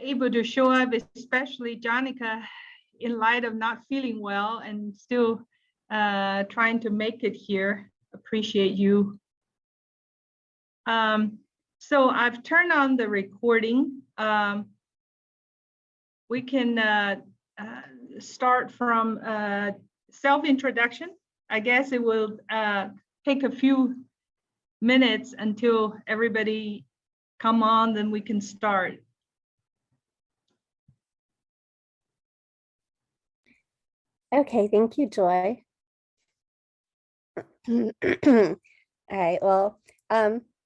able to show up, especially Jonica, in light of not feeling well and still trying to make it here. Appreciate you. So I've turned on the recording. We can start from self-introduction. I guess it will take a few minutes until everybody come on, then we can start. Okay, thank you, Joy. All right, well,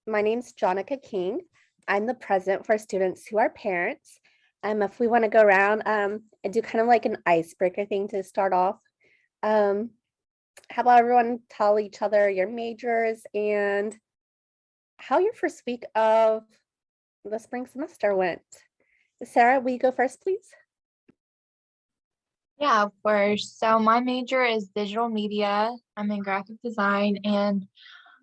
my name's Jonica King. I'm the president for students who are parents. If we want to go around and do kind of like an icebreaker thing to start off, how about everyone tell each other your majors and how your first week of the spring semester went. Sarah, will you go first, please? Yeah, of course. So my major is digital media. I'm in graphic design, and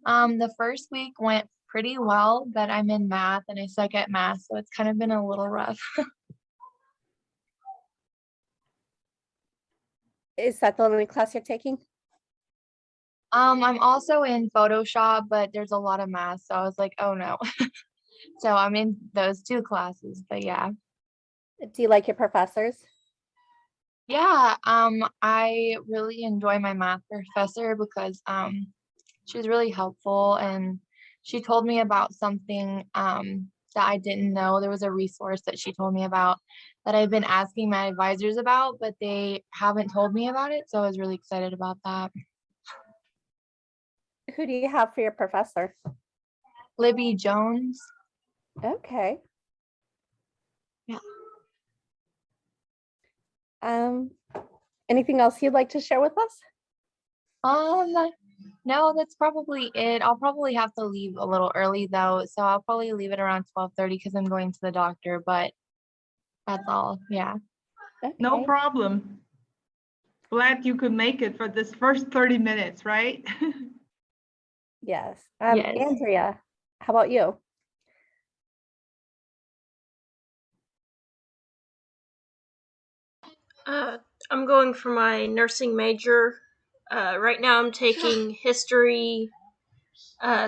the first week went pretty well, but I'm in math and I suck at math, so it's kind of been a little rough. Is that the only class you're taking? I'm also in Photoshop, but there's a lot of math, so I was like, oh no. So I'm in those two classes, but yeah. Do you like your professors? Yeah, I really enjoy my math professor because she was really helpful, and she told me about something that I didn't know. There was a resource that she told me about that I've been asking my advisors about, but they haven't told me about it, so I was really excited about that. Who do you have for your professor? Libby Jones. Okay. Yeah. Anything else you'd like to share with us? No, that's probably it. I'll probably have to leave a little early though, so I'll probably leave it around 12:30 because I'm going to the doctor, but that's all. Yeah. Okay. No problem. Glad you could make it for this first 30 minutes, right? Yes. Yes. Andrea, how about you? I'm going for my nursing major. Right now I'm taking history,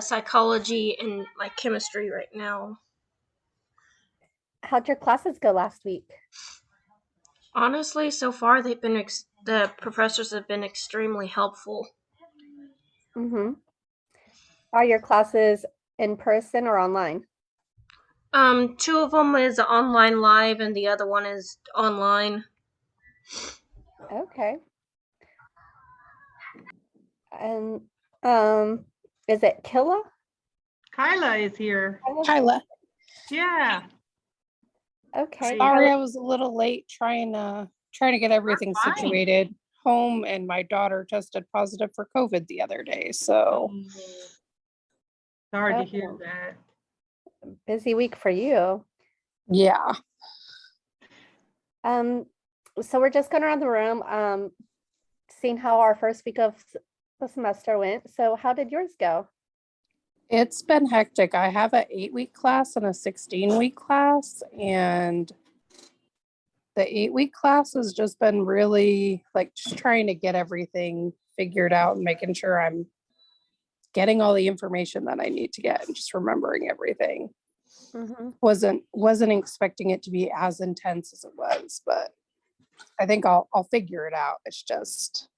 psychology, and like chemistry right now. How'd your classes go last week? Honestly, so far they've been the professors have been extremely helpful. Mm-hmm. Are your classes in person or online? Two of them is online live, and the other one is online. Okay. And is it Killa? Kyla is here. Kyla. Yeah. Okay. Sorry, I was a little late trying to get everything Fine. situated home, and my daughter tested positive for COVID the other day. So Sorry to hear that. Busy week for you. yeah. So we're just going around the room, seeing how our first week of the semester went. So how did yours go? It's been hectic. I have an 8-week class and a 16-week class, and the 8-week class has just been really like just trying to get everything figured out and making sure I'm getting all the information that I need to get and just remembering everything. Mm-hmm. Wasn't expecting it to be as intense as it was, but I think I'll figure it out. It's just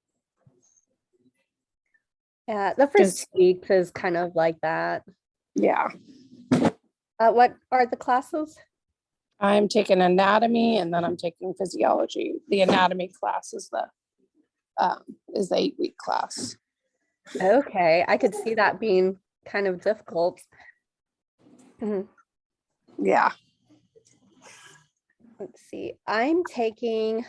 Yeah, the first 2 weeks is kind of like that. Yeah. What are the classes? I'm taking anatomy and then I'm taking physiology. The anatomy class is the 8-week class. Okay, I could see that being kind of difficult. Mm-hmm. Yeah. Let's see. I'm taking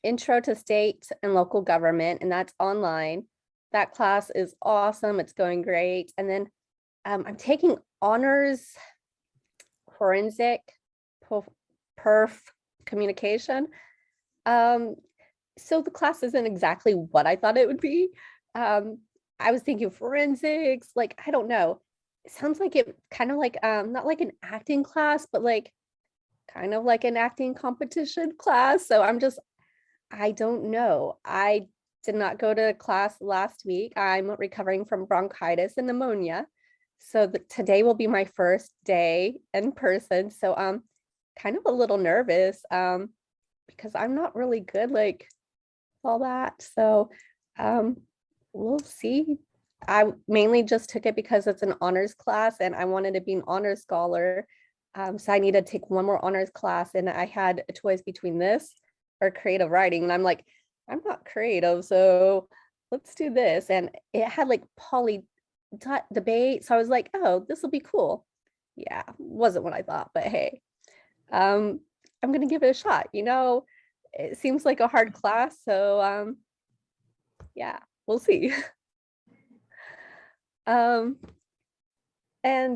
Intro to State and Local Government, and that's online. That class is awesome. It's going great. And then I'm taking honors forensic perf communication. So the class isn't exactly what I thought it would be. I was thinking forensics, like, I don't know. It sounds like it kind of like, not like an acting class, but like kind of like an acting competition class. So I don't know. I did not go to class last week. I'm recovering from bronchitis and pneumonia. So today will be my first day in person. So kind of a little nervous because I'm not really good like all that. So we'll see. I mainly just took it because it's an honors class and I wanted to be an honors scholar. So I needed to take one more honors class and I had a choice between this or creative writing. And I'm like, I'm not creative, so let's do this. And it had like poly debate. So I was like, oh, this will be cool. Yeah, wasn't what I thought, but hey, I'm gonna give it a shot. It seems like a hard class. So yeah, we'll see. And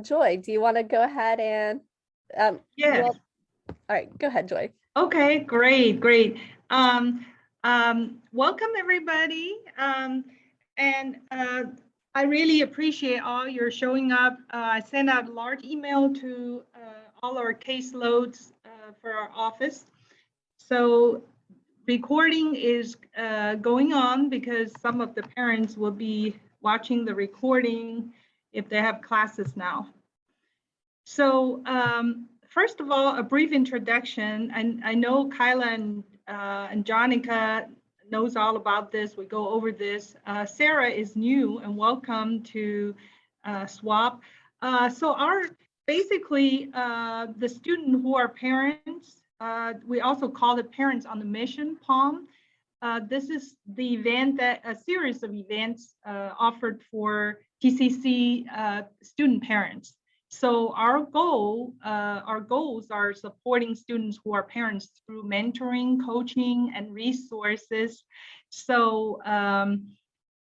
Joy, do you want to go ahead and Yes. all right, go ahead, Joy. Okay, great. Welcome everybody. And I really appreciate all your showing up. I sent out a large email to all our caseloads for our office. So recording is going on because some of the parents will be watching the recording if they have classes now. So first of all, a brief introduction. I know Kyla and Jonica knows all about this. We go over this. Sarah is new and welcome to SWAP. So basically the student who are parents, we also call it Parents on the Mission, POM. This is the event a series of events offered for TCC student parents. So our goals are supporting students who are parents through mentoring, coaching, and resources. So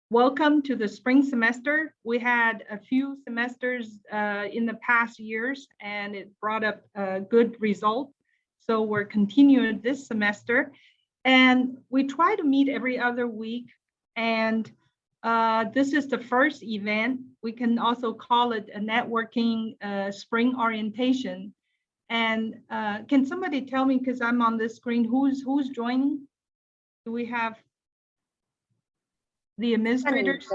welcome to the spring semester. We had a few semesters in the past years, and it brought up a good result. So we're continuing this semester. And we try to meet every other week. And this is the first event. We can also call it a networking spring orientation. And can somebody tell me, because I'm on this screen, who's joining? Do we have the administrators?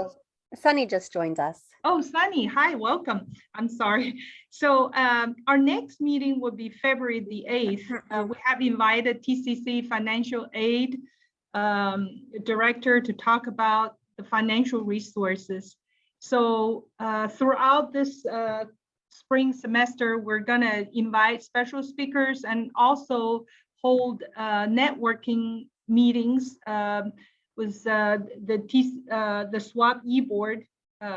Sunny just joined us. Oh, Sunny, hi, welcome. I'm sorry. So our next meeting will be February the 8th. We have invited TCC Financial Aid Director to talk about the financial resources. So throughout this spring semester, we're gonna invite special speakers and also hold networking meetings with the SWAP e-board,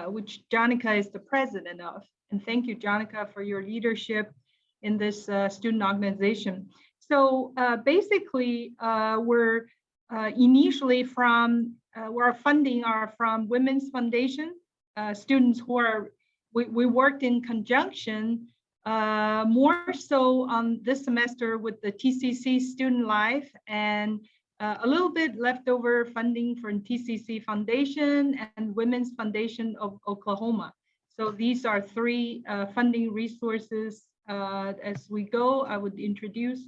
which Jonica is the president of. And thank you, Jonica, for your leadership in this student organization. So basically, we're initially from, our funding are from Women's Foundation, students who are, we worked in conjunction more so on this semester with the TCC Student Life and a little bit leftover funding from TCC Foundation and Women's Foundation of Oklahoma. So these are three funding resources as we go, I would introduce.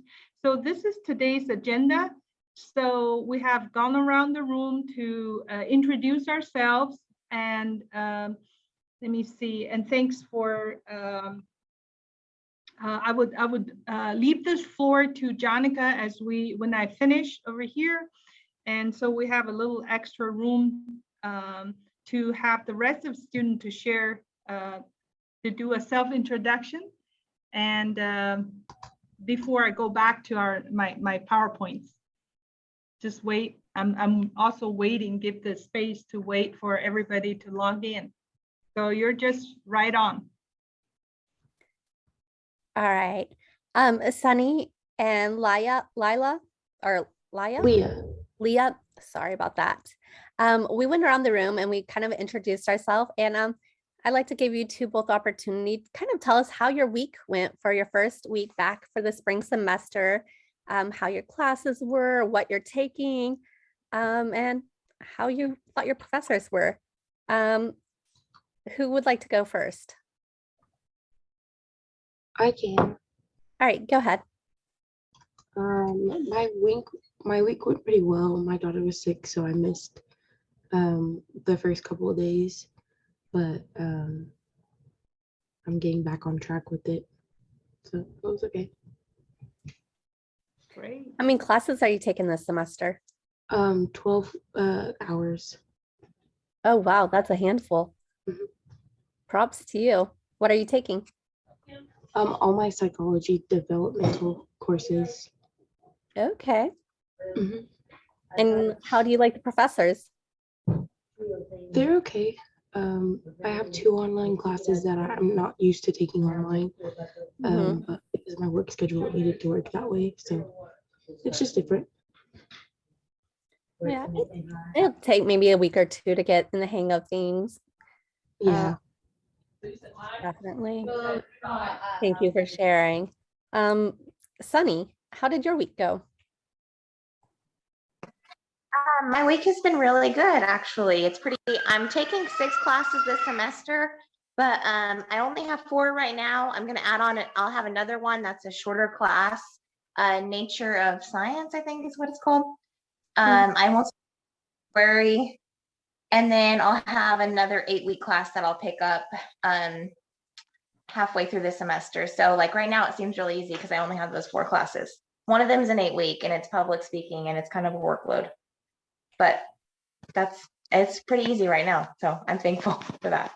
So this is today's agenda. So we have gone around the room to introduce ourselves and let me see, and thanks for, I would leave this floor to Jonica as when I finish over here. And so we have a little extra room to have the rest of students to share, to do a self-introduction. And before I go back to my PowerPoints, just wait. I'm also waiting, give the space to wait for everybody to log in. So you're just right on. All right. Sunny and Leah, sorry about that. We went around the room and we kind of introduced ourselves, and I'd like to give you two both opportunity to kind of tell us how your week went for your first week back for the spring semester, how your classes were, what you're taking, and how you thought your professors were. Who would like to go first? I can. All right, go ahead. My week went pretty well. My daughter was sick, so I missed the first couple of days, but I'm getting back on track with it, so it was okay. Great. How many classes are you taking this semester? 12 hours. Oh, wow, that's a handful. Mhm. Props to you. What are you taking? All my psychology developmental courses. Okay. Mhm. And how do you like the professors? They're okay. I have 2 online classes that I'm not used to taking online, Mhm. but because my work schedule needed to work that way, so it's just different. Yeah, it'll take maybe a week or two to get in the hang of things. Yeah. Definitely. Thank you for sharing. Sunny, how did your week go? My week has been really good, actually. It's pretty, I'm taking 6 classes this semester, but I only have 4 right now. I'm going to add on, I'll have another one that's a shorter class, Nature of Science, I think is what it's called. I won't worry. And then I'll have another 8-week class that I'll pick up halfway through the semester. So like right now it seems really easy because I only have those 4 classes. One of them is an 8-week and it's public speaking and it's kind of a workload. But it's pretty easy right now. So I'm thankful for that.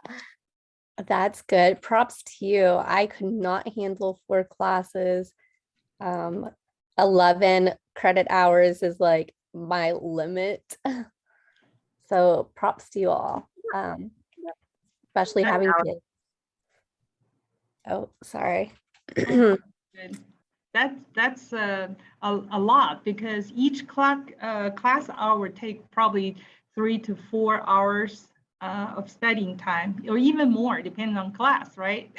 That's good. Props to you. I could not handle 4 classes. 11 credit hours is like my limit. So props to you all. Especially having kids. Oh, sorry. Good. That's a lot because each class hour take probably 3 to 4 hours of studying time, or even more, depending on class, right?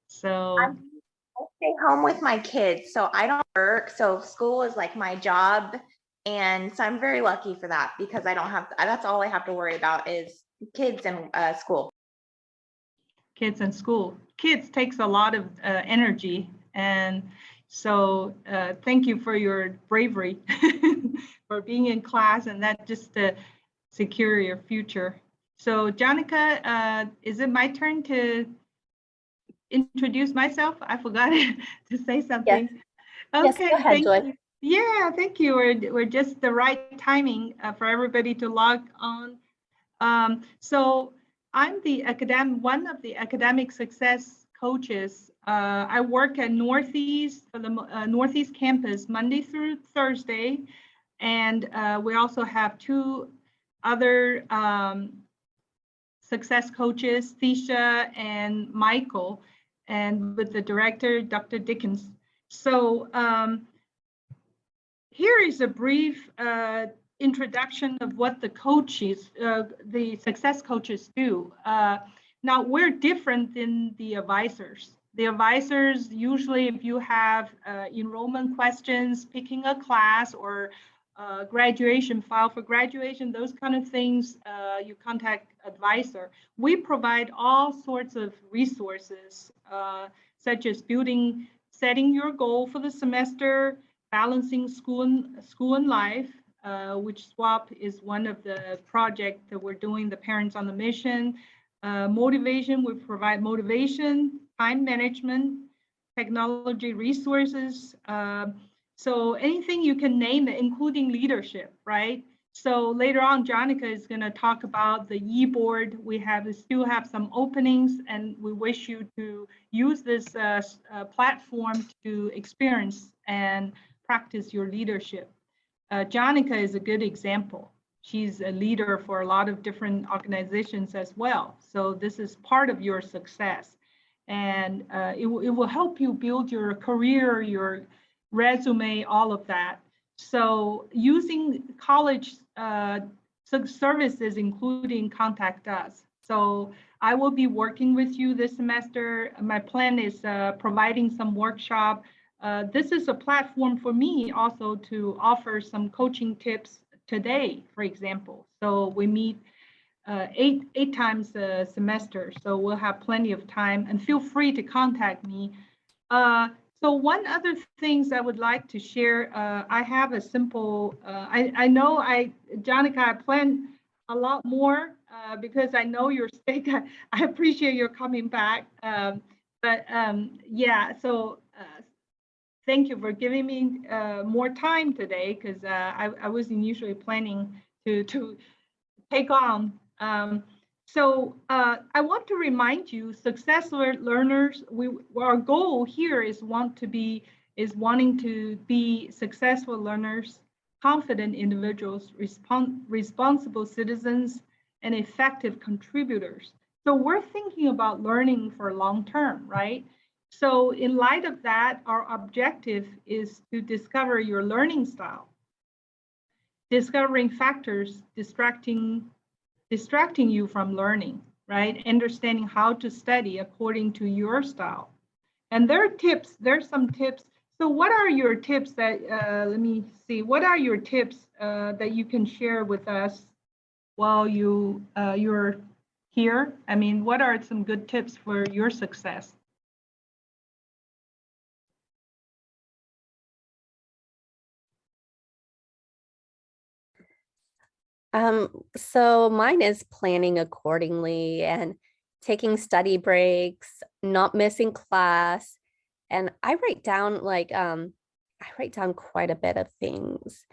So I stay home with my kids, so I don't work. So school is like my job. And so I'm very lucky for that because I don't have, that's all I have to worry about is kids and school. kids in school. Kids takes a lot of energy, and so thank you for your bravery for being in class, and that just to secure your future. So Jonica, is it my turn to introduce myself? I forgot to say something. Yes, Okay, go ahead, thank Joy. you. Yeah, thank you. We're just the right timing for everybody to log on. So I'm one of the academic success coaches. I work at Northeast for the Northeast campus Monday through Thursday, and we also have 2 other success coaches, Thisha and Michael, and with the director, Dr. Dickens. So here is a brief introduction of what the coaches, the success coaches do. Now we're different than the advisors. The advisors, usually if you have enrollment questions, picking a class or graduation, file for graduation, those kind of things, you contact advisor. We provide all sorts of resources, such as setting your goal for the semester, balancing school and life, which SWAP is one of the projects that we're doing, the Parents on the Mission. Motivation, we provide motivation, time management, technology resources. So anything you can name it, including leadership, right? So later on, Jonica is going to talk about the e-board. We still have some openings, and we wish you to use this platform to experience and practice your leadership. Jonica is a good example. She's a leader for a lot of different organizations as well. So this is part of your success. And it will help you build your career, your resume, all of that. So using college services, including Contact Us. So I will be working with you this semester. My plan is providing some workshop. This is a platform for me also to offer some coaching tips today, for example. So we meet eight times a semester, so we'll have plenty of time. And feel free to contact me. So one other things I would like to share, I have a simple, I know Jonica, I plan a lot more because I know your stake. I appreciate your coming back. Yeah, so thank you for giving me more time today because I wasn't usually planning to take on. I want to remind you, successful learners, our goal here is wanting to be successful learners, confident individuals, responsible citizens, and effective contributors. So we're thinking about learning for long term, right? So in light of that, our objective is to discover your learning style, discovering factors distracting you from learning, right? Understanding how to study according to your style. And there's some tips. So what are your tips that, let me see, what are your tips that you can share with us while you're here? I mean, what are some good tips for your success? So mine is planning accordingly and taking study breaks, not missing class. And I write down quite a bit of things.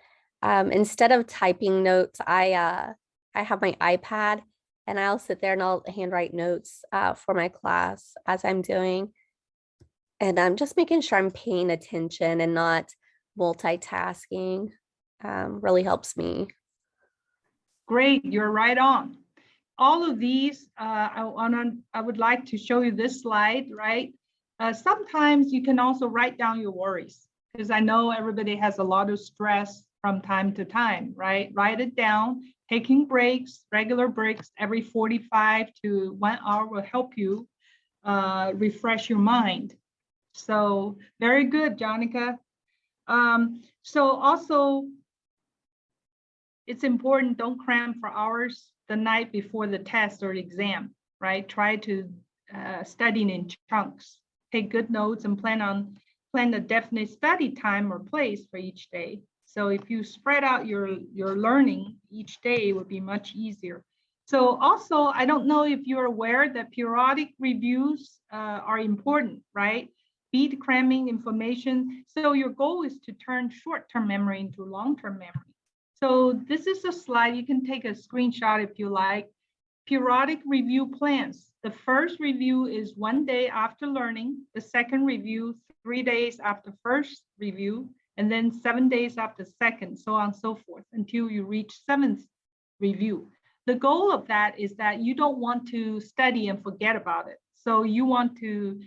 Instead of typing notes, I have my iPad and I'll sit there and I'll handwrite notes for my class as I'm doing. And I'm just making sure I'm paying attention and not multitasking. Really helps me. Great, you're right on. All of these, I would like to show you this slide, right? Sometimes you can also write down your worries because I know everybody has a lot of stress from time to time, right? Write it down. Taking breaks, regular breaks every 45 to 1 hour will help you refresh your mind. So very good, Jonica. So also, it's important, don't cram for hours the night before the test or exam, right? Try to study in chunks. Take good notes and plan a definite study time or place for each day. So if you spread out your learning each day, it would be much easier. So also, I don't know if you're aware that periodic reviews are important, right? Beat cramming information. So your goal is to turn short-term memory into long-term memory. So this is a slide. You can take a screenshot if you like. Periodic review plans. The first review is 1 day after learning. The second review, 3 days after first review, and then 7 days after second, so on and so forth, until you reach 7th review. The goal of that is that you don't want to study and forget about it. So you want to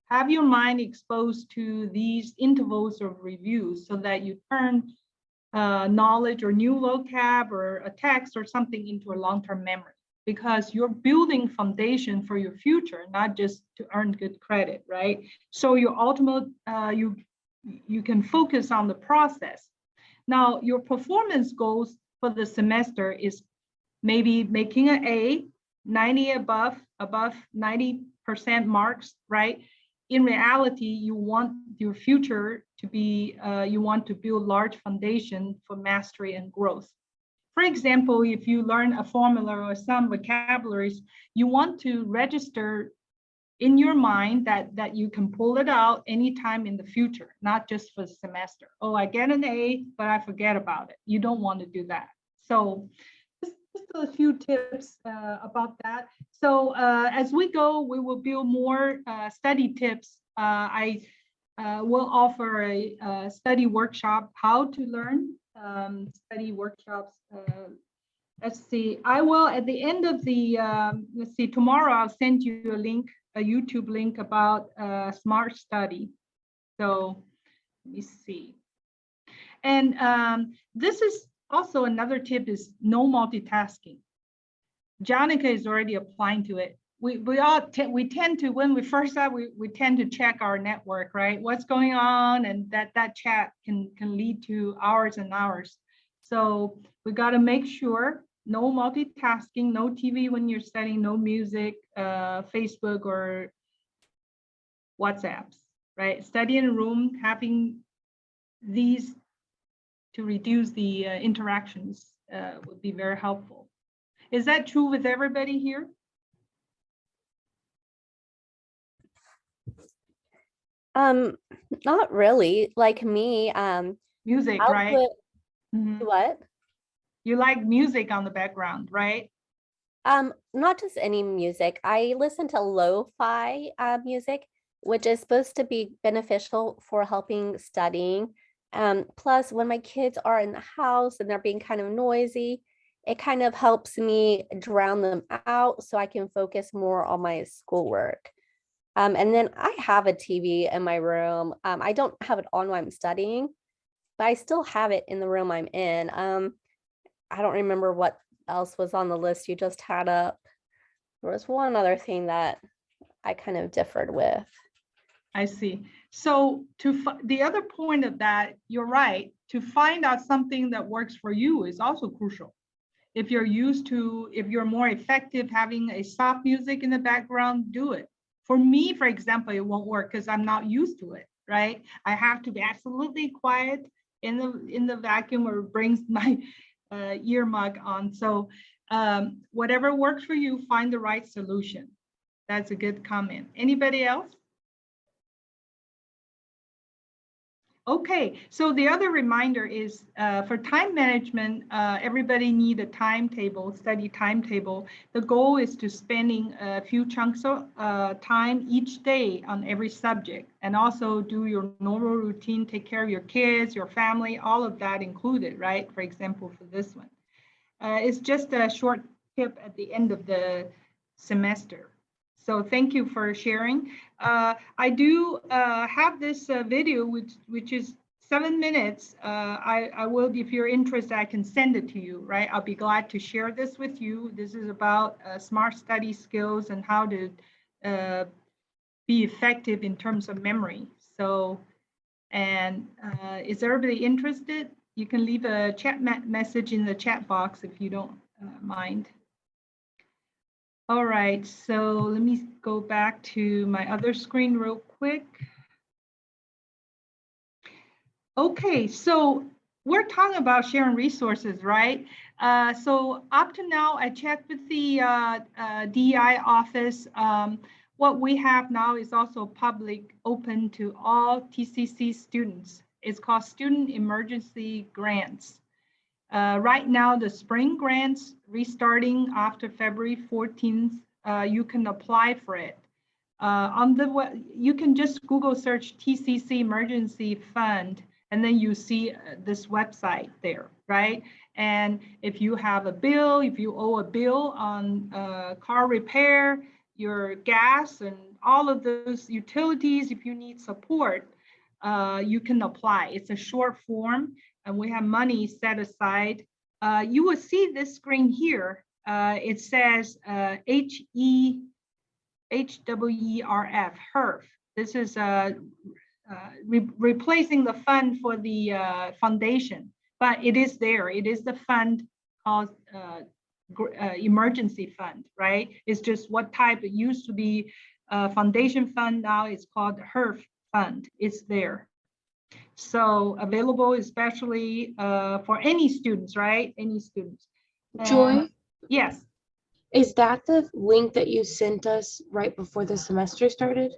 have your mind exposed to these intervals of reviews so that you turn knowledge or new vocab or a text or something into a long-term memory, because you're building foundation for your future, not just to earn good credit, right? So your ultimate, you can focus on the process. Now, your performance goals for the semester is maybe making an A, 90 above 90% marks, right? In reality, you want your future to be, you want to build large foundation for mastery and growth. For example, if you learn a formula or some vocabularies, you want to register in your mind that you can pull it out anytime in the future, not just for the semester. Oh, I get an A, but I forget about it. You don't want to do that. So just a few tips about that. So as we go, we will build more study tips. I will offer a study workshop, how to learn study workshops. Let's see, I will at the end of the, let's see, tomorrow I'll send you a link, a YouTube link about smart study. So let me see. And this is also another tip is no multitasking. Jonica is already applying to it. We tend to, when we first start, we tend to check our network, right? What's going on, and that chat can lead to hours and hours. So we got to make sure no multitasking, no TV when you're studying, no music, Facebook or WhatsApps, right? Study in a room, having these to reduce the interactions would be very helpful. Is that true with everybody here? Not really. Like me, Music, I'll right? put Mhm. what? You like music on the background, right? Not just any music. I listen to lo-fi music, which is supposed to be beneficial for helping studying. Plus, when my kids are in the house and they're being kind of noisy, it kind of helps me drown them out so I can focus more on my schoolwork. And then I have a TV in my room. I don't have it on while I'm studying, but I still have it in the room I'm in. I don't remember what else was on the list you just had up. There was one other thing that I kind of differed with. I see. So the other point of that, you're right, to find out something that works for you is also crucial. If you're more effective having a soft music in the background, do it. For me, for example, it won't work because I'm not used to it, right? I have to be absolutely quiet in the vacuum or brings my ear mug on. So whatever works for you, find the right solution. That's a good comment. Anybody else? Okay, so the other reminder is for time management, everybody need a timetable, study timetable. The goal is to spending a few chunks of time each day on every subject, and also do your normal routine, take care of your kids, your family, all of that included, right? For example, for this one. It's just a short tip at the end of the semester. So thank you for sharing. I do have this video, which is 7 minutes. I will, if you're interested, I can send it to you, right? I'll be glad to share this with you. This is about smart study skills and how to be effective in terms of memory. So, and is everybody interested? You can leave a chat message in the chat box if you don't mind. All right, so let me go back to my other screen real quick. Okay, so we're talking about sharing resources, right? So up to now, I checked with the DEI office. What we have now is also public, open to all TCC students. It's called Student Emergency Grants. Right now, the spring grants restarting after February 14th, you can apply for it. You can just Google search TCC Emergency Fund, and then you see this website there, right? And if you have a bill, if you owe a bill on car repair, your gas, and all of those utilities, if you need support, you can apply. It's a short form, and we have money set aside. You will see this screen here. It says HWERF, HERF. This is replacing the fund for the foundation, but it is there. It is the fund called emergency fund, right? It's just what type. It used to be foundation fund. Now it's called HERF fund. It's there. So available especially for any students, right? Any students. Joy, Yes. is that the link that you sent us right before the semester started?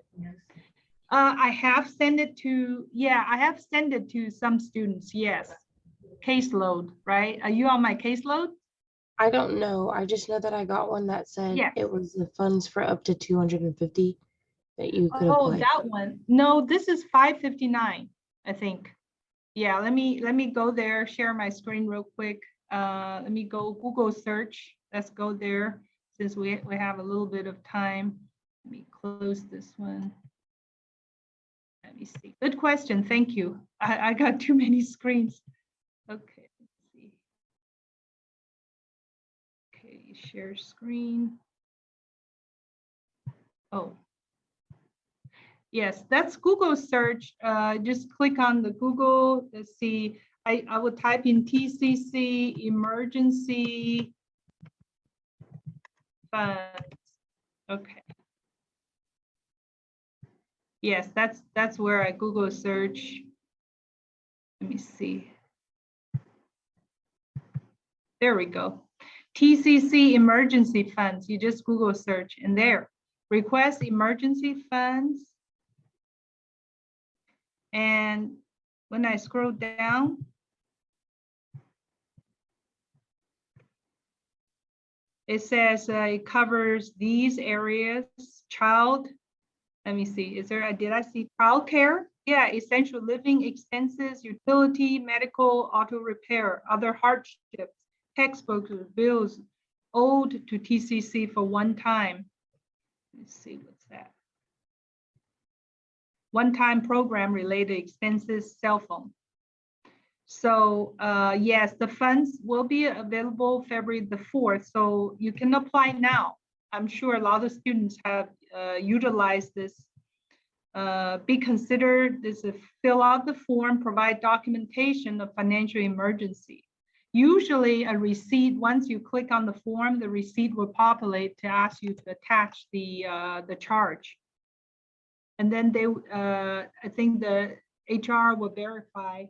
I have sent it to, I have sent it to some students, yes. Caseload, right? Are you on my caseload? I don't know. I just know that I got one that said Yes. it was the funds for up to 250 that you could Oh, apply. that one. No, this is 559, I think. Yeah, let me go there, share my screen real quick. Let me go Google search. Let's go there since we have a little bit of time. Let me close this one. Let me see. Good question. Thank you. I got too many screens. Okay, let's see. Okay, share screen. Oh, yes, that's Google search. Just click on the Google. Let's see. I would type in TCC emergency funds. Okay. Yes, that's where I Google search. Let me see. There we go. TCC emergency funds. You just Google search and there. Request emergency funds. And when I scroll down, it says it covers these areas. Child, let me see, did I see childcare? Yeah, essential living expenses, utility, medical, auto repair, other hardships, textbooks, bills owed to TCC for one time. Let's see, what's that? One-time program related expenses, cell phone. So yes, the funds will be available February the 4th, so you can apply now. I'm sure a lot of students have utilized this. Be considered, this is fill out the form, provide documentation of financial emergency. Usually a receipt, once you click on the form, the receipt will populate to ask you to attach the charge. And then they, I think the HR will verify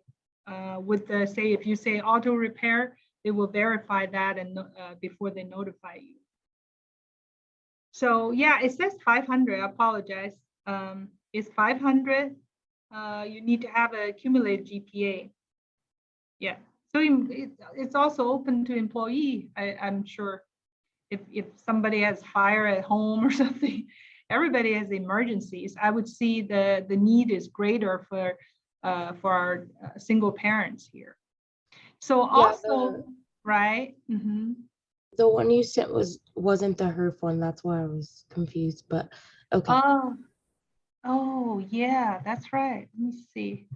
with the, say, if you say auto repair, they will verify that and before they notify you. So yeah, it says 500, I apologize. It's 500. You need to have a cumulative GPA. Yeah, so it's also open to employee, I'm sure. If somebody has fire at home or something, everybody has emergencies. I would see the need is greater for our single parents here. So also, right? Mm-hmm. The one you sent wasn't the HERF one. That's why I was confused. But okay. Oh yeah, that's right. Let me see.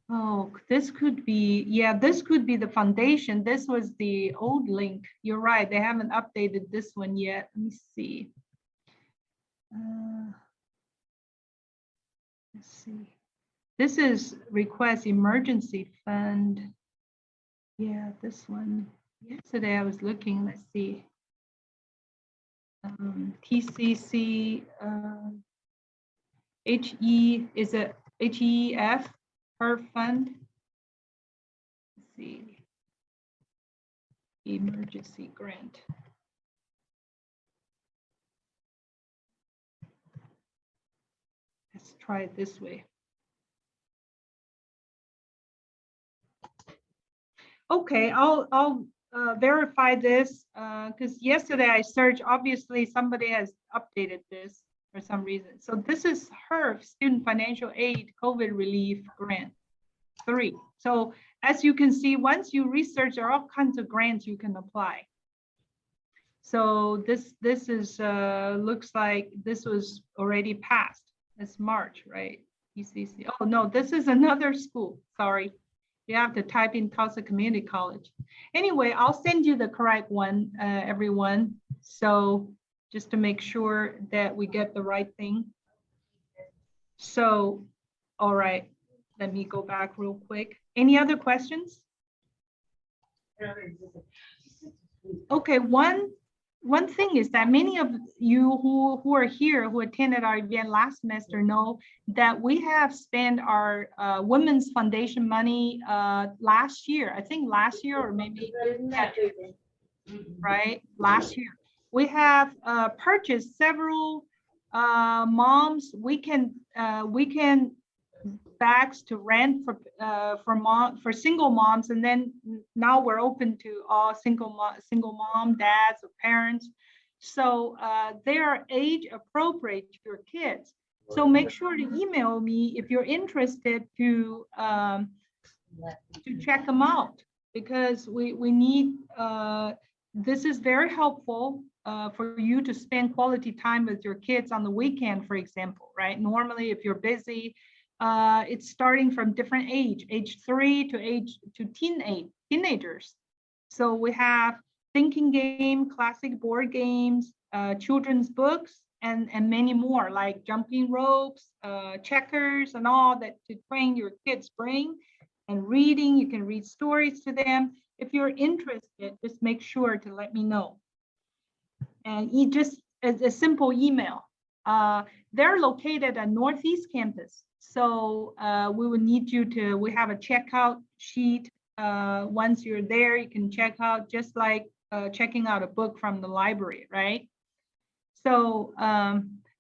Oh, this could be, yeah, this could be the foundation. This was the old link. You're right. They haven't updated this one yet. Let me see. Let's see. This is request emergency fund. Yeah, this one. Yesterday I was looking, let's see. TCC, HE, is it HEF per fund? Let's see. Emergency grant. Let's try it this way. Okay, I'll verify this because yesterday I searched. Obviously, somebody has updated this for some reason. So this is HERF, Student Financial Aid COVID Relief Grant 3. So as you can see, once you research, there are all kinds of grants you can apply. So this is looks like this was already passed. It's March, right? ECC. Oh no, this is another school. Sorry. You have to type in Tulsa Community College. Anyway, I'll send you the correct one, everyone. So just to make sure that we get the right thing. So, all right, let me go back real quick. Any other questions? Okay, one thing is that many of you who are here, who attended our event last semester, know that we have spent our Women's Foundation money last year. I think last year or maybe, right? Last year. We have purchased several moms weekend bags to rent for single moms, and then now we're open to all single mom dads or parents. So they are age appropriate to your kids. So make sure to email me if you're interested to check them out, because we need this is very helpful for you to spend quality time with your kids on the weekend, for example, right? Normally, if you're busy, it's starting from different age 3 to teenagers. So we have thinking game, classic board games, children's books, and many more, like jumping ropes, checkers, and all that to train your kids' brain. And reading, you can read stories to them. If you're interested, just make sure to let me know. And you just, as a simple email, they're located at Northeast Campus. So we will need you to, we have a checkout sheet. Once you're there, you can check out just like checking out a book from the library, right? So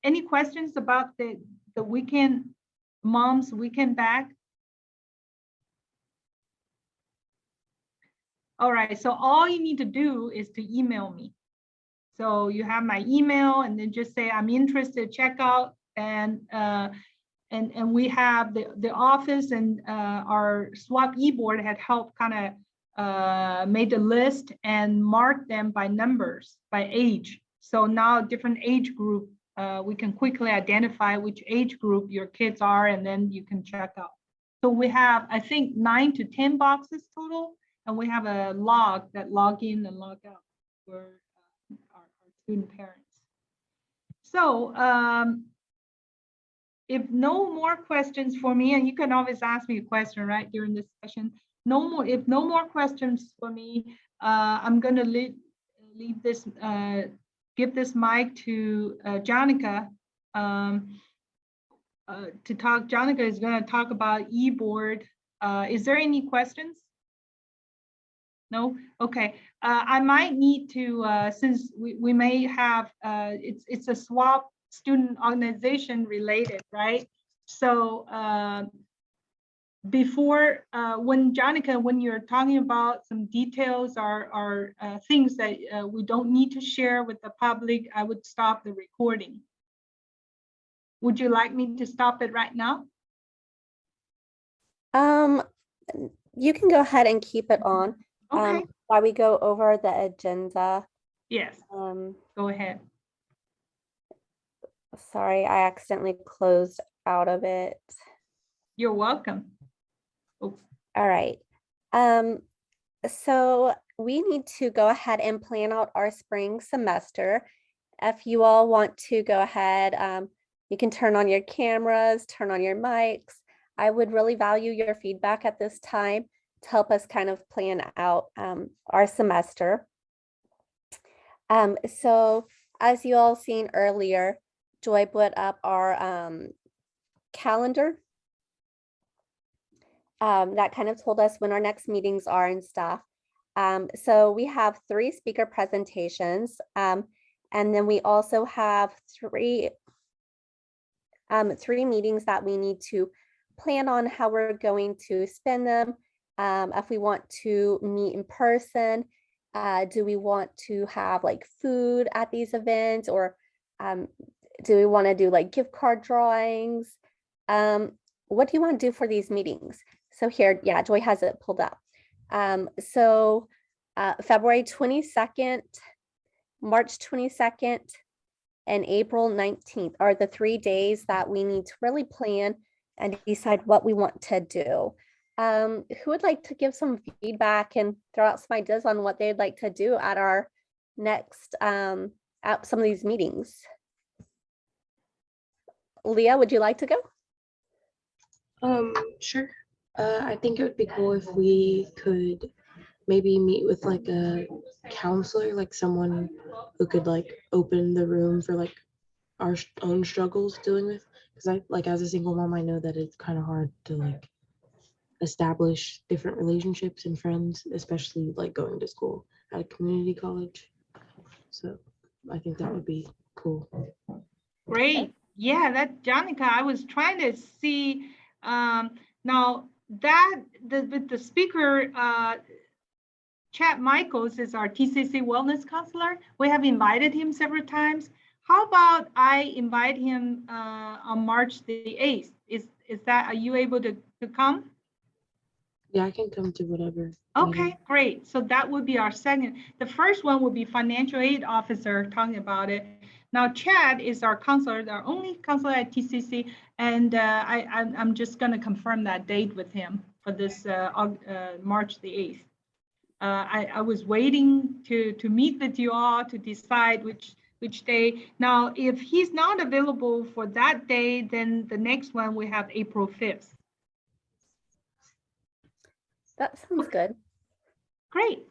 any questions about the weekend, Mom's Weekend Bag? All right, so all you need to do is to email me. So you have my email and then just say, I'm interested, check out. And we have the office and our SWAP e-board had helped kind of made the list and marked them by numbers, by age. So now different age group, we can quickly identify which age group your kids are, and then you can check out. So we have, I think, 9 to 10 boxes total, and we have a log that log in and log out for our student parents. So if no more questions for me, and you can always ask me a question right during this session. If no more questions for me, I'm going to leave this, give this mic to Jonica to talk. Jonica is going to talk about e-board. Is there any questions? No? Okay. I might need to, since we may have, it's a SWAP student organization related, right? So before, when Jonica, when you're talking about some details or things that we don't need to share with the public, I would stop the recording. Would you like me to stop it right now? You can go ahead and keep it on. Okay. While we go over the agenda. Yes. Go ahead. Sorry, I accidentally closed out of it. You're welcome. Oh. All right. So we need to go ahead and plan out our spring semester. If you all want to go ahead, you can turn on your cameras, turn on your mics. I would really value your feedback at this time to help us kind of plan out our semester. So as you all seen earlier, Joy put up our calendar that kind of told us when our next meetings are and stuff. So we have 3 speaker presentations, and then we also have three meetings that we need to plan on how we're going to spend them. If we want to meet in person, do we want to have like food at these events, or do we want to do like gift card drawings? What do you want to do for these meetings? So here, yeah, Joy has it pulled up. So February 22nd, March 22nd, and April 19th are the 3 days that we need to really plan and decide what we want to do. Who would like to give some feedback and throw out some ideas on what they'd like to do at our next, at some of these meetings? Leah, would you like to go? Sure. I think it would be cool if we could maybe meet with like a counselor, like someone who could like open the room for like our own struggles dealing with. Because I, like, as a single mom, I know that it's kind of hard to like establish different relationships and friends, especially like going to school at a community college. So I think that would be cool. Great. Yeah, that Jonica, I was trying to see now that the speaker Chad Michaels is our TCC wellness counselor. We have invited him several times. How about I invite him on March the 8th? Is that, are you able to come? Yeah, I can come to whatever. Okay, meeting. great. So that would be our second. The first one would be financial aid officer talking about it. Now, Chad is our counselor, our only counselor at TCC, and I'm just going to confirm that date with him for this March the 8th. I was waiting to meet with you all to decide which day. Now, if he's not available for that day, then the next one we have April 5th. That sounds good. Great.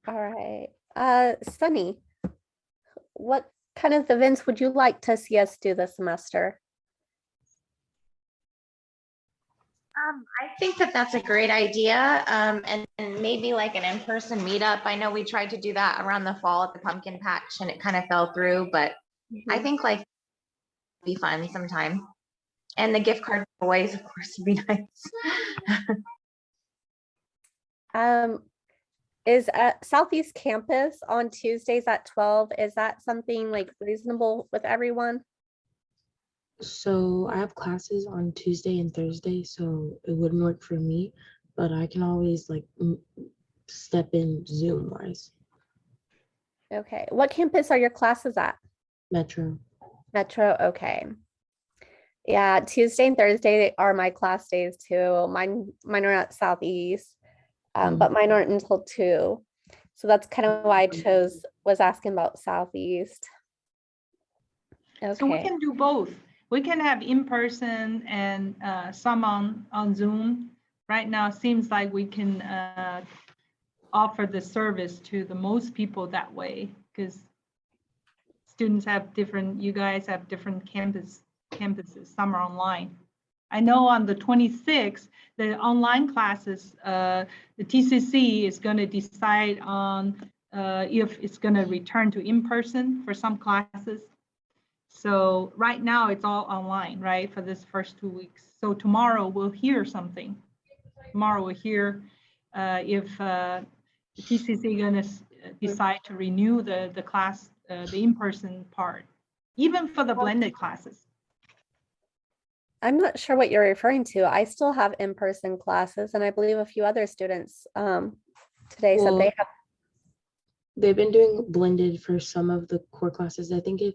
All right. Sunny, what kind of events would you like to see us do this semester? I think that that's a great idea. And maybe like an in-person meetup. I know we tried to do that around the fall at the pumpkin patch and it kind of fell through, but I Mhm. think like be fun sometime. And the gift card always, of course, would be nice. Um, is at Southeast Campus on Tuesdays at 12. Is that something like reasonable with everyone? So I have classes on Tuesday and Thursday, so it wouldn't work for me, but I can always like step in Zoom wise. Okay. What campus are your classes at? Metro. Metro. Okay. Yeah, Tuesday and Thursday are my class days too. Mine are at Southeast, but mine aren't until 2. So that's kind of why I was asking about Southeast. So we Okay. can do both. We can have in person and some on Zoom. Right now, it seems like we can offer the service to the most people that way because students have different, you guys have different campuses, some are online. I know on the 26th, the online classes, the TCC is going to decide on if it's going to return to in-person for some classes. So right now it's all online, right, for this first 2 weeks. So tomorrow we'll hear something. Tomorrow we'll hear if the TCC going to decide to renew the class, the in-person part, even for the blended classes. I'm not sure what you're referring to. I still have in-person classes, and I believe a few other students today said Well, they have. they've been doing blended for some of the core classes. I think if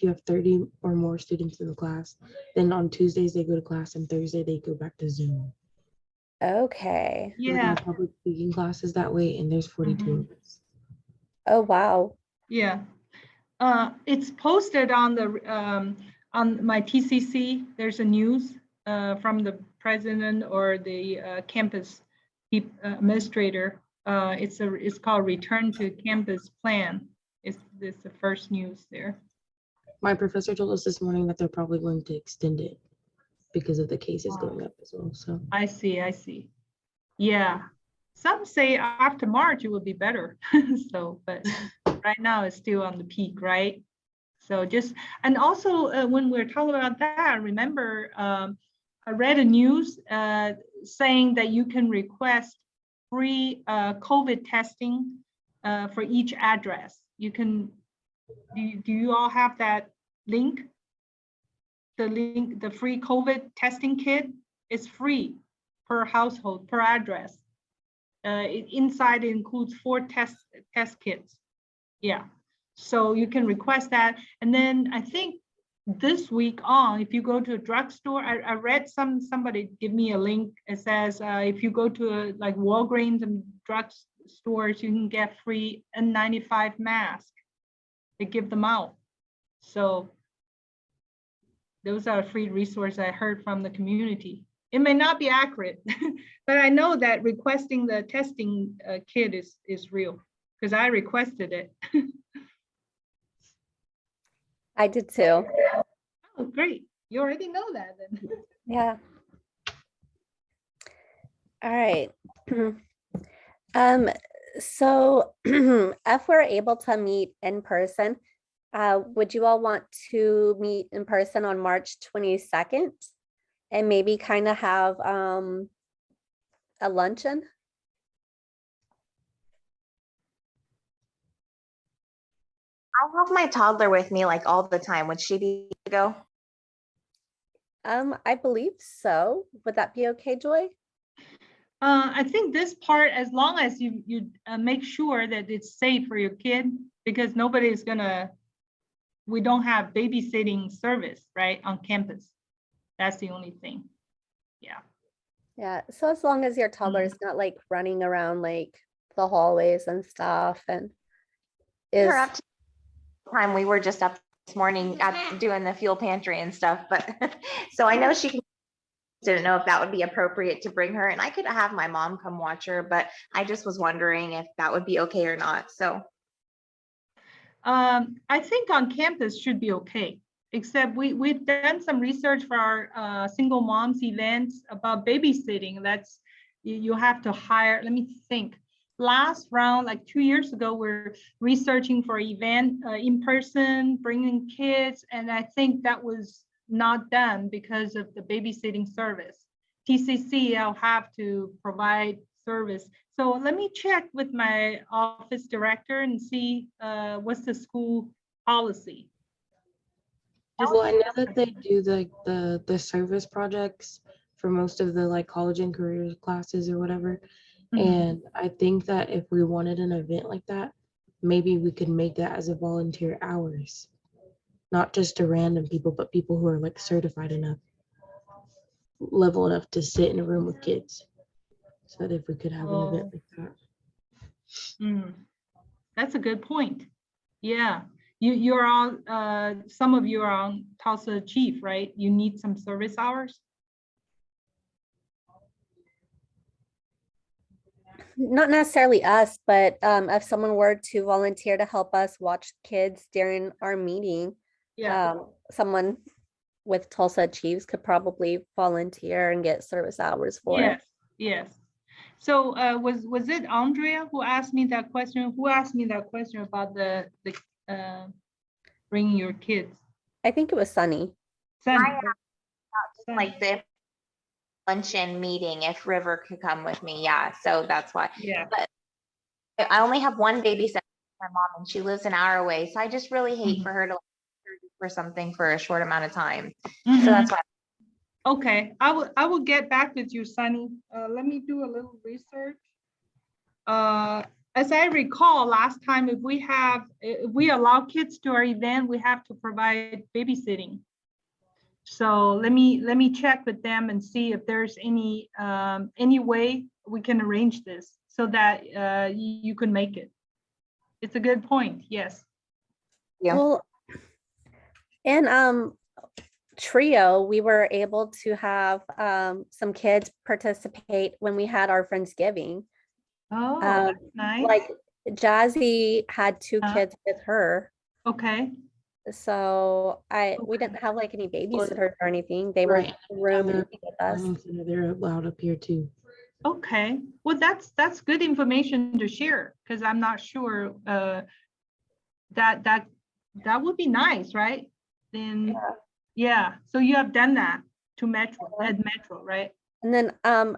you have 30 or more students in the class, then on Tuesdays they go to class and Thursday they go back to Zoom. Okay. Yeah. Public speaking classes that way, and there's 42 of us. Oh, wow. Yeah. It's posted on the on my TCC. There's a news from the president or the campus administrator. It's called Return to Campus Plan. It's the first news there. My professor told us this morning that they're probably going to extend it because of the cases going up as well. So I see. Yeah. Some say after March it will be better. So, but right now it's still on the peak, right? So just, and also when we're talking about that, remember, I read a news saying that you can request free COVID testing for each address. You can, do you all have that link? The link, the free COVID testing kit is free per household, per address. Inside it includes 4 test kits. Yeah. So you can request that. And then I think this week on, if you go to a drugstore, I read somebody give me a link. It says if you go to like Walgreens and drugstores, you can get free N95 mask. They give them out. So those are a free resource I heard from the community. It may not be accurate, but I know that requesting the testing kit is real because I requested it. I did too. Oh, great. You already know that then. Yeah. All right. So if we're able to meet in person, would you all want to meet in person on March 22nd and maybe kind of have a luncheon? I have my toddler with me like all the time. Would she be able to go? I believe so. Would that be okay, Joy? I think this part, as long as you make sure that it's safe for your kid, because nobody's gonna, we don't have babysitting service, right, on campus. That's the only thing. Yeah. Yeah. So as long as your toddler is not like running around like the hallways and stuff and is We're up to time. We were just up this morning at doing the fuel pantry and stuff, but so I know she can. Didn't know if that would be appropriate to bring her, and I could have my mom come watch her, but I just was wondering if that would be okay or not. So I think on campus should be okay, except we've done some research for our single moms events about babysitting. That's, you have to hire, let me think. Last round, like 2 years ago, we're researching for event in person, bringing kids, and I think that was not done because of the babysitting service. TCC, I'll have to provide service. So let me check with my office director and see what's the school policy. Well, I know that they do the service projects for most of the like college and career classes or whatever. Mhm. And I think that if we wanted an event like that, maybe we could make that as a volunteer hours, not just to random people, but people who are like certified enough, level enough to sit in a room with kids. So that if we could have an event like that. Mm, that's a good point. Yeah, you're on, some of you are on Tulsa Chief, right? You need some service hours? Not necessarily us, but if someone were to volunteer to help us watch kids during our meeting, Yeah, someone with Tulsa Chiefs could probably volunteer and get service hours for it. yes, yes. So was it Andrea who asked me that question? Who asked me that question about the bringing your kids? I think it was Sunny. Sunny. Sunny. Like the luncheon meeting, if River could come with me, yeah, so that's why. Yeah. But I only have one babysitter, my mom, and she lives an hour away, so I just really hate Mhm. for her to for something for a short amount of time. Mhm. So that's why. Okay, I will get back with you, Sunny. Let me do a little research. As I recall, last time, if we allow kids to our event, we have to provide babysitting. So let me check with them and see if there's any way we can arrange this so that you can make it. It's a good point. Yes. Yeah. Well, and Trio, we were able to have some kids participate when we had our Friendsgiving. Oh, Um, that's nice. Like Jazzy had 2 Uh-huh. kids with her. Okay. So we didn't have like any babysitters or anything. They were Right. in the room They're eating with us. learning center, they're allowed up here too. Okay. Well, that's good information to share because I'm not sure that would be nice, right? Then yeah. So you have done that to Metro at Metro, right? And then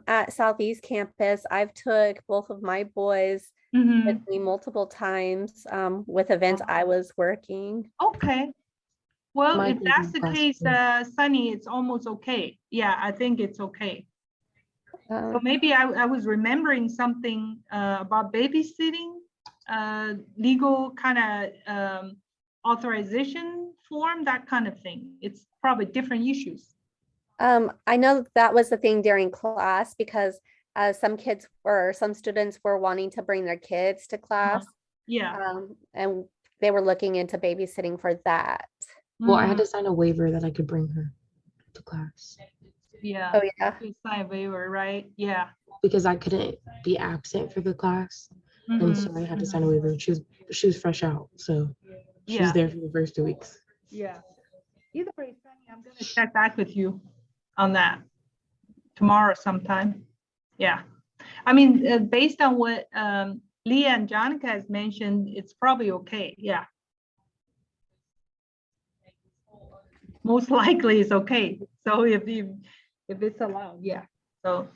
at Southeast Campus, I've took both of my boys Mhm. with me multiple times with events I was working. Okay. Well, My if that's baby's the class case, too. Sunny, it's almost okay. Yeah, I think it's okay. So Um, maybe I was remembering something about babysitting, legal kind of authorization form, that kind of thing. It's probably different issues. I know that was the thing during class because some students were wanting to bring their kids to class. Yeah. And they were looking into babysitting for that. Well, I had Mhm. to sign a waiver that I could bring her to class Yeah. Oh yeah. To sign a waiver, right? Yeah. because I couldn't be absent for the class. And so I had to sign a waiver. She was fresh out. So she was Yeah. there for the first 2 weeks. Yeah. Either way, Sunny, I'm gonna check back with you on that tomorrow sometime. Yeah. I mean, based on what Leah and Jonica has mentioned, it's probably okay. Yeah. Most likely it's okay. So if it's allowed, yeah. So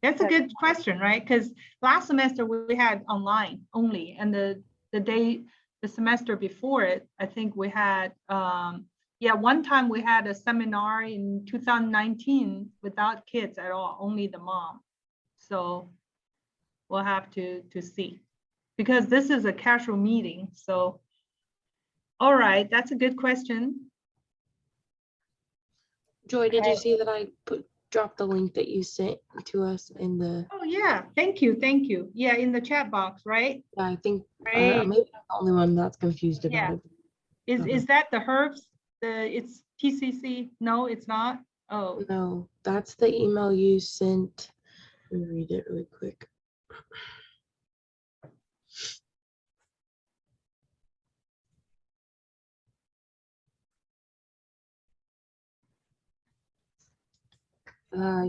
that's a good question, right? Because last semester we had online only, and the semester before it, I think we had one time we had a seminar in 2019 without kids at all, only the mom. So we'll have to see, because this is a casual meeting. So all right, that's a good question. Joy, did you see that I dropped the link that you sent to us in the? Oh yeah, thank you. Yeah, in the chat box, right? Yeah, I think Great. maybe I'm the only one that's confused about Yeah. it. Is that the herbs? It's TCC? No, it's not. Oh, No, that's the email you sent. Let me read it really quick.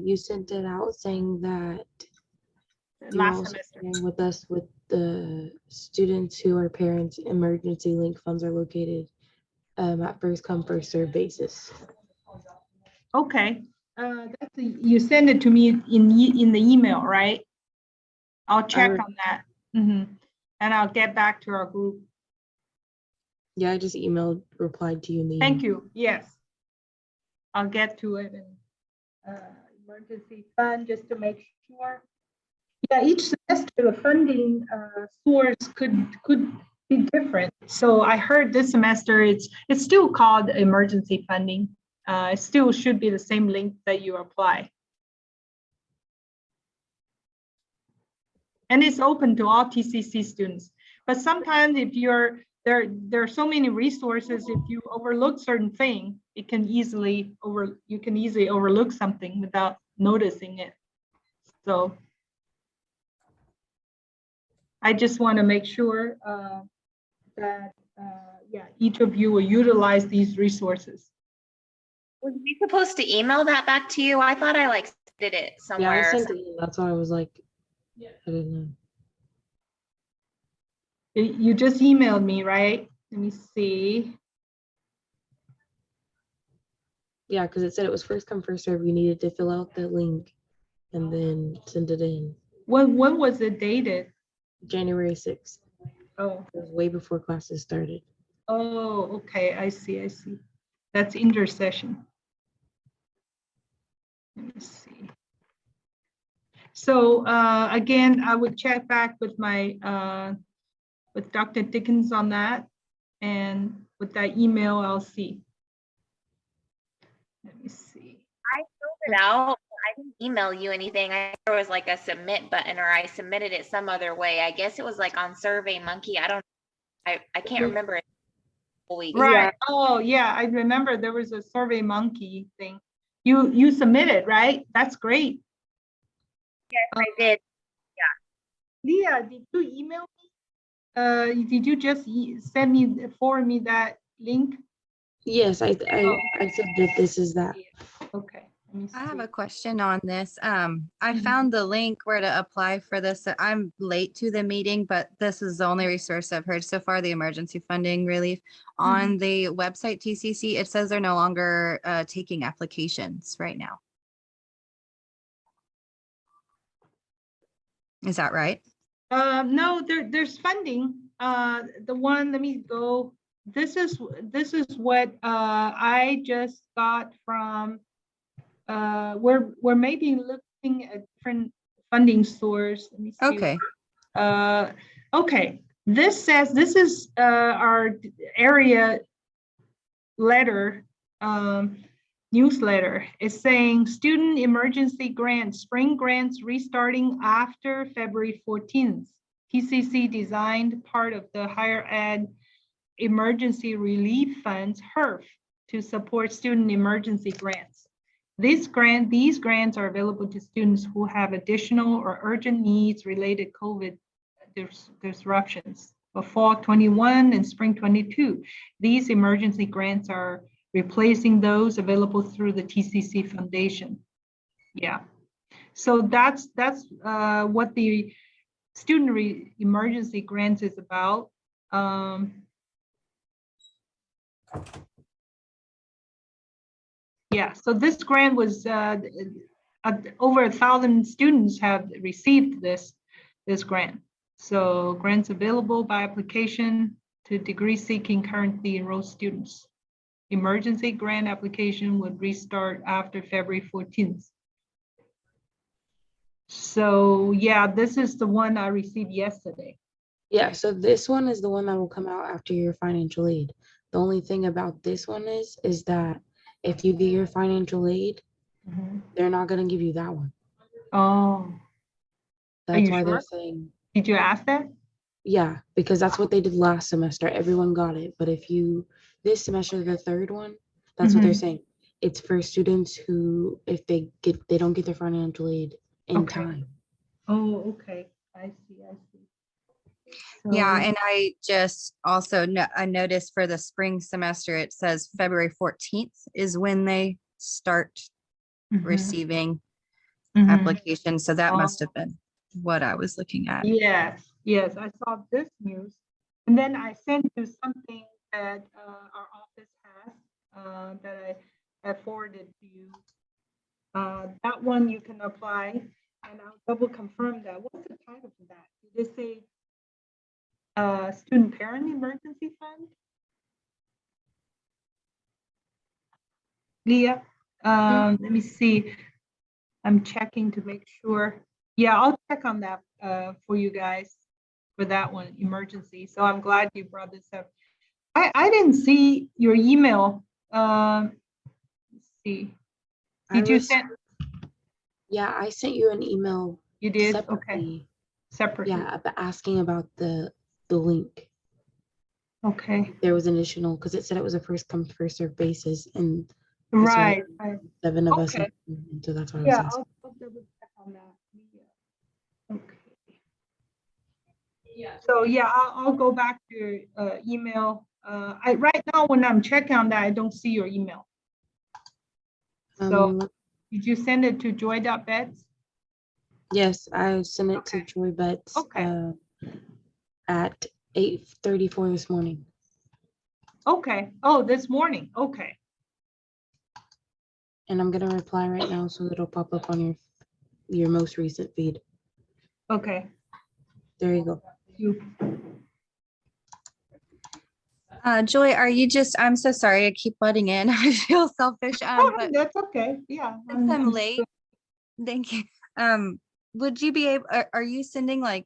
You sent it out saying that you Last also semester. sharing with us with the students who are parents. Emergency link funds are located at first come first serve basis. Okay, you send it to me in the email, right? I'll check on that. And I'll get back to our group. Yeah, I just replied to you in the Thank email. you. Yes. I'll get to it and emergency fund just to make sure. Yeah, each semester the funding source could be different. So I heard this semester it's still called emergency funding. It still should be the same link that you apply. And it's open to all TCC students. But sometimes if there are so many resources, if you overlook certain thing, you can easily overlook something without noticing it. So I just want to make sure that each of you will utilize these resources. Was we supposed to email that back to you? I thought I did it Yeah, I somewhere. sent it. That's why I was like, I didn't know. You just emailed me, right? Let me see. Yeah, because it said it was first come first serve. You needed to fill out the link and then send it in. When was it dated? January 6th. Oh. It was way before classes started. Oh, okay. I see. That's intersession. Let me see. So again, I would check back with my with Dr. Dickens on that, and with that email, I'll see. Let me see. I filled it out. I didn't email you anything. There was like a submit button, or I submitted it some other way. I guess it was like on Survey Monkey. I can't remember it. Right. Yeah. Oh yeah, I remember there was a Survey Monkey thing. You submitted, right? That's great. Yes, I did. Leah, did you email me? Did you just forward me that link? Yes, I said that this is that. Okay. Let me I have see. a question on this. I found the link where to apply for this. I'm late to the meeting, but this is the only resource I've heard so far, the emergency funding relief. On the website TCC, it says they're no longer taking applications right now. Is that right? No, there's funding. The one, let me go. This is what I just got from. We're maybe looking at different funding source. Let me see. Okay. Okay. This says this is our area letter. Newsletter is saying student emergency grants, spring grants restarting after February 14th. TCC designed part of the higher ed emergency relief funds, HERF, to support student emergency grants. These grants are available to students who have additional or urgent needs related COVID disruptions for fall 21 and spring 22. These emergency grants are replacing those available through the TCC Foundation. Yeah, so that's what the student emergency grants is about. Yeah, so this grant was over 1,000 students have received this grant. So grants available by application to degree seeking currently enrolled students. Emergency grant application would restart after February 14th. So yeah, this is the one I received yesterday. Yeah, so this one is the one that will come out after your financial aid. The only thing about this one is that if you get your financial aid, they're not going to give you that one. Oh. That's why they're saying. Did you ask that? Yeah, because that's what they did last semester. Everyone got it. But if you, this semester, the third one, that's what they're saying. It's for students who, if they don't get their financial aid in time. Oh, okay. I see. Yeah, So, and I just also I noticed for the spring semester, it says February 14th is when they start mhm, receiving mhm. applications. So that Oh. must have been what I was looking at. Yes, yes, I saw this news. And then I sent you something that our office has that I forwarded to you. That one you can apply, and I'll double confirm that. What's the title for that? Did it say Student Parent Emergency Fund? Leah, let me see. I'm checking to make sure. Yeah, I'll check on that for you guys for that one, emergency. So I'm glad you brought this up. I didn't see your email. Let's see. Did you send? Yeah, I sent you an email You did? Okay. separately. Separately. Yeah, asking about the link. Okay. There was an additional because it said it was a first come first served basis, and this was Right. 7 of us, Okay. and so that's what I was Yeah, asking. I'll double check on that. Yeah. Okay. So yeah, I'll go back to your email. I right now when I'm checking on that, I don't see your email. So did you send it to joy.bets? Yes, I sent it Okay. to Joy Betts Okay. at 8:34 this morning. Okay. Oh, this morning. Okay. And I'm gonna reply right now so it'll pop up on your most recent feed. Okay. There you go. You. Joy, are you I'm so sorry, I keep butting in. I feel selfish. But That's okay. Yeah. since I'm late, thank you. Would you be able, are you sending like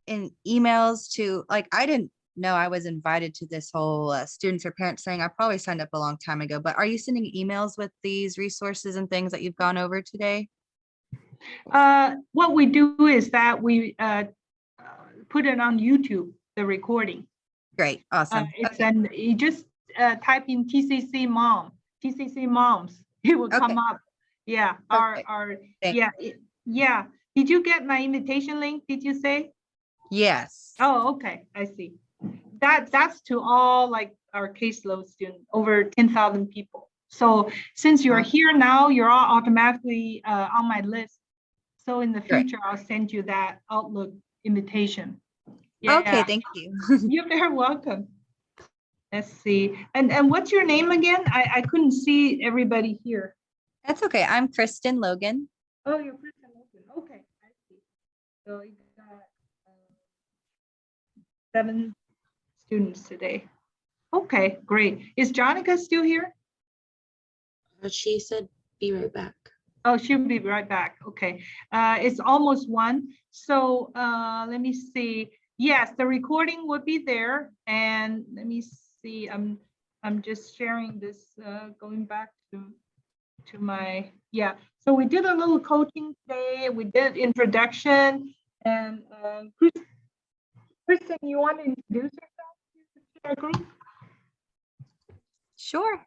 in emails to, like, I didn't know I was invited to this whole students or parents thing. I probably signed up a long time ago, but are you sending emails with these resources and things that you've gone over today? What we do is that we put it on YouTube, the recording. Great, awesome. It's an you just type in TCC moms. It will come up. Yeah, Perfect. yeah. Did you get my invitation link? Did you say? Yes. Oh, okay. I see. That's to all like our caseload students, over 10,000 people. So since you're here now, you're all automatically on my list. So in the future, I'll send you that Outlook invitation. Yeah. Okay, thank you. You're very welcome. Let's see. And what's your name again? I couldn't see everybody here. That's okay. I'm Kristen Logan. Oh, you're Kristen Logan. Okay, I see. So you got 7 students today. Okay, great. Is Jonica still here? She said, "Be right back." Oh, she'll be right back. Okay. It's almost 1. So let me see. Yes, the recording would be there. And let me see. I'm just sharing this, going back to my, yeah. So we did a little coaching today. We did introduction. And Kristen, you want to introduce yourself to our group? Sure.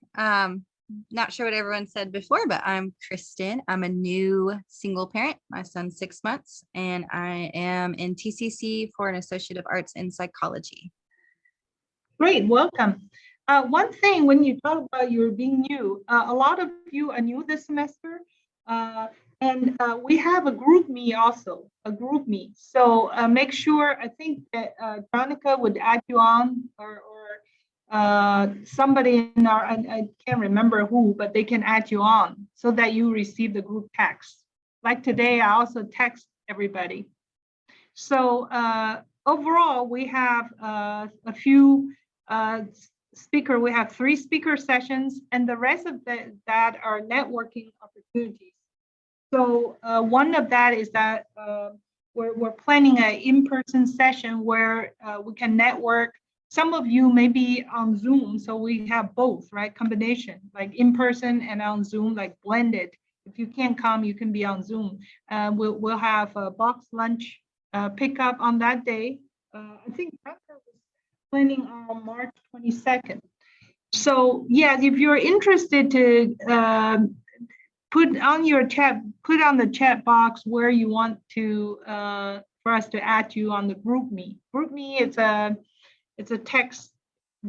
Not sure what everyone said before, but I'm Kristen. I'm a new single parent. My son's 6 months, and I am in TCC for an Associate of Arts in Psychology. Great, welcome. One thing when you talk about you're being new, a lot of you are new this semester, and we have a group me also, a group me. So make sure, I think that Jonica would add you on, or somebody in our, I can't remember who, but they can add you on so that you receive the group text. Like today, I also text everybody. So overall, we have a few speaker. We have 3 speaker sessions, and the rest of that are networking opportunities. So one of that is that we're planning an in-person session where we can network. Some of you may be on Zoom, so we have both, right? Combination, like in person and on Zoom, like blended. If you can't come, you can be on Zoom. We'll have a box lunch pick up on that day. I think that was planning on March 22nd. So yeah, if you're interested to put on the chat box where you want to for us to add you on the group me. Group me, it's a text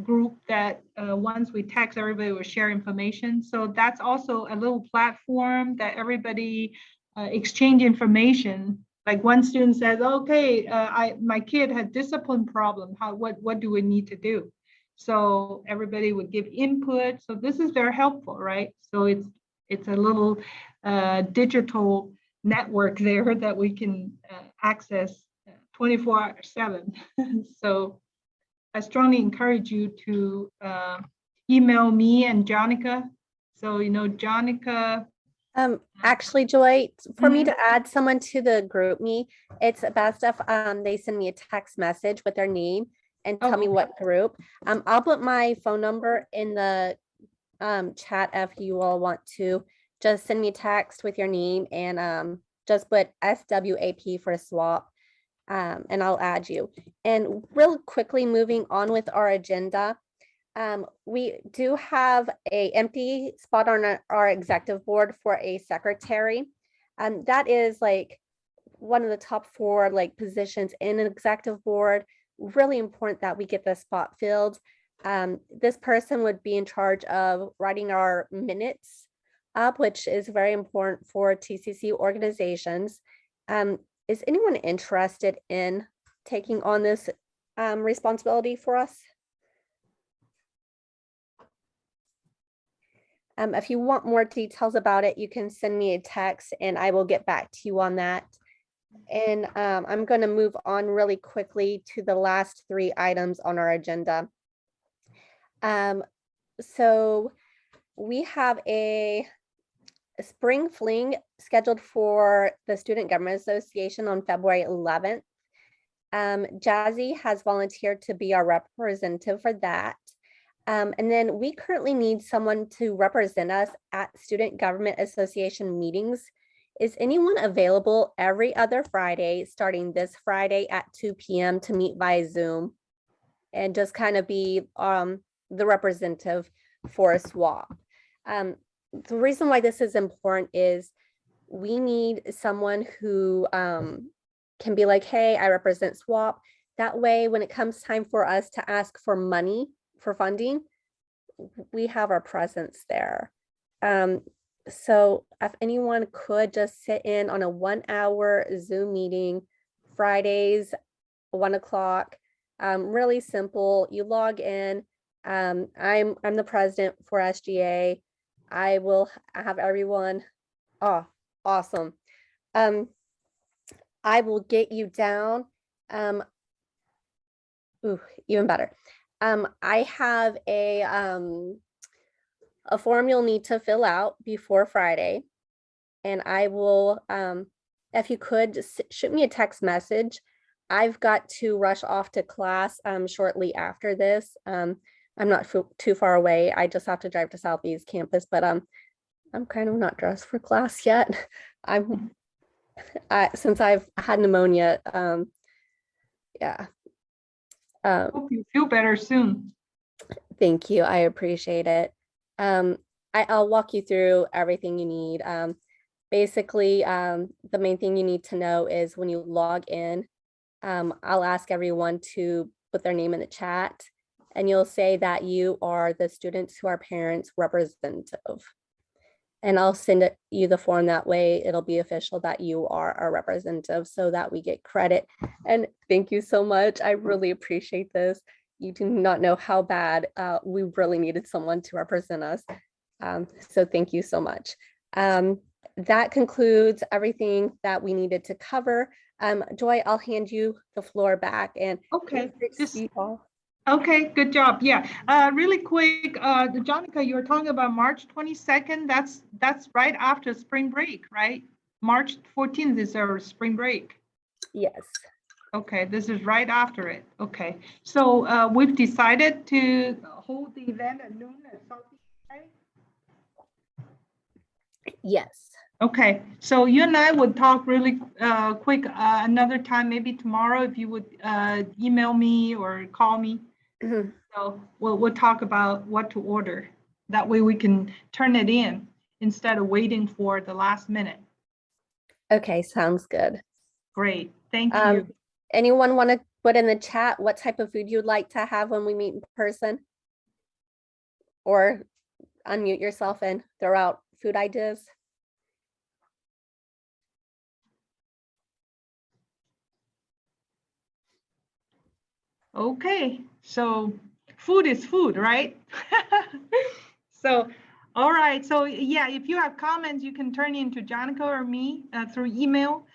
group that once we text, everybody will share information. So that's also a little platform that everybody exchange information. Like one student says, okay, my kid had discipline problem. What do we need to do? So everybody would give input. So this is very helpful, right? So it's a little digital network there that we can access 24/7. So I strongly encourage you to email me and Jonica. So, Jonica. Actually, Joy, for me to add someone to the group me, it's best if they send me a text message with their name and tell me what group. I'll put my phone number in the chat if you all want to. Just send me a text with your name and just put SWAP for swap, and I'll add you. And real quickly moving on with our agenda, we do have an empty spot on our executive board for a secretary. That is like one of the top 4 like positions in an executive board. Really important that we get this spot filled. This person would be in charge of writing our minutes up, which is very important for TCC organizations. Is anyone interested in taking on this responsibility for us? If you want more details about it, you can send me a text and I will get back to you on that. And I'm going to move on really quickly to the last 3 items on our agenda. So we have a spring fling scheduled for the Student Government Association on February 11th. Jazzy has volunteered to be our representative for that. And then we currently need someone to represent us at Student Government Association meetings. Is anyone available every other Friday, starting this Friday at 2 p.m. to meet via Zoom and just kind of be the representative for a swap? The reason why this is important is we need someone who can be like, hey, I represent SWAP. That way, when it comes time for us to ask for money for funding, we have our presence there. So if anyone could just sit in on a 1-hour Zoom meeting, Fridays, 1 o'clock, really simple. You log in. I'm the president for SGA. I will have everyone. Oh, awesome. I will get you down. Ooh, even better. I have a form you'll need to fill out before Friday, and I will, if you could just shoot me a text message. I've got to rush off to class shortly after this. I'm not too far away. I just have to drive to Southeast campus, but I'm kind of not dressed for class yet. Since I've had pneumonia. Yeah. Hope you feel better soon. Thank you. I appreciate it. I'll walk you through everything you need. Basically, the main thing you need to know is when you log in, I'll ask everyone to put their name in the chat, and you'll say that you are the students who are parents representative. And I'll send you the form. That way it'll be official that you are our representative so that we get credit. And thank you so much. I really appreciate this. You do not know how bad we really needed someone to represent us. So thank you so much. That concludes everything that we needed to cover. Joy, I'll hand you the floor back. And okay. See you all. Okay, good job. Yeah, really quick, Jonica, you were talking about March 22nd. That's right after spring break, right? March 14th is our spring break. Yes. Okay, this is right after it. Okay, so we've decided to hold the event at noon at Southeast, right? Yes. Okay, so you and I would talk really quick another time, maybe tomorrow, if you would email me or call me. Mm-hmm. So we'll talk about what to order. That way we can turn it in instead of waiting for the last minute. Okay, sounds good. Great, thank Um, you. Anyone want to put in the chat what type of food you'd like to have when we meet in person? Or unmute yourself and throw out food ideas? Okay, so food is food, right? So, all right. So yeah, if you have comments, you can turn into Jonica or me through email.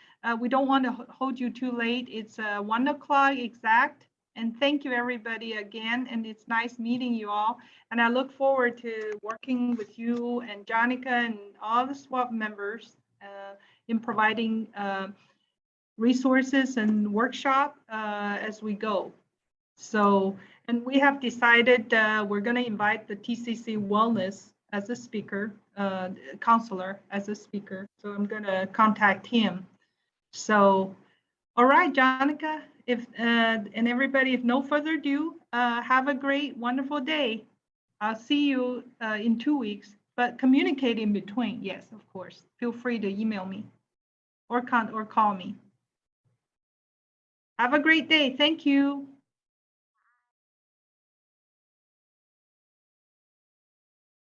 We don't want to hold you too late. It's 1 o'clock exact. And thank you everybody again. And it's nice meeting you all. And I look forward to working with you and Jonica and all the SWAP members in providing resources and workshop as we go. So, and we have decided we're going to invite the TCC Wellness as a speaker, counselor as a speaker. So I'm going to contact him. So, all right, Jonica, if and everybody, if no further ado, have a great, wonderful day. I'll see you in 2 weeks, but communicate in between. Yes, of course. Feel free to email me or call me. Have a great day. Thank you.